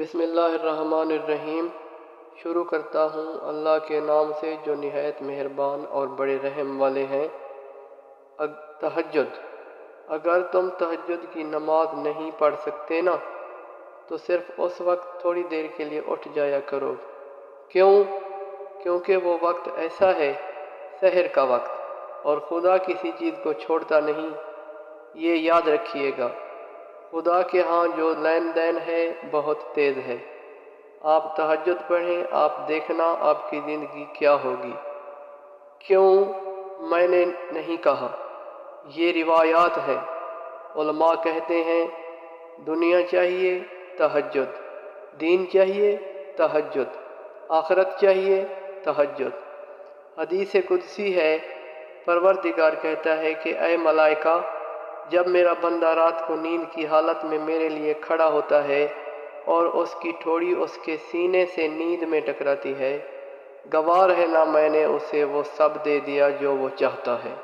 بسم اللہ الرحمن الرحیم۔ شروع کرتا ہوں اللہ کے نام سے جو نہایت مہربان اور بڑے رحم والے ہیں۔ تہجد۔ اگر تم تہجد کی نماز نہیں پڑھ سکتے نا تو صرف اس وقت تھوڑی دیر کے لیے اٹھ جایا کرو۔ کیوں؟ کیونکہ وہ وقت ایسا ہے، سحر کا وقت، اور خدا کسی چیز کو چھوڑتا نہیں، یہ یاد رکھیے گا۔ خدا کے ہاں جو لین دین ہے بہت تیز ہے۔ آپ تہجد پڑھیں، آپ دیکھنا آپ کی زندگی کیا ہوگی۔ کیوں میں نے نہیں کہا؟ یہ روایات ہیں۔ علماء کہتے ہیں دنیا چاہیے تہجد، دین چاہیے تہجد، آخرت چاہیے تہجد۔ حدیث قدسی ہے، پروردگار کہتا ہے کہ اے ملائکہ، جب میرا بندہ رات کو نیند کی حالت میں میرے لیے کھڑا ہوتا ہے اور اس کی ٹھوڑی اس کے سینے سے نیند میں ٹکراتی ہے، گوار ہے نہ میں نے اسے وہ سب دے دیا جو وہ چاہتا ہے۔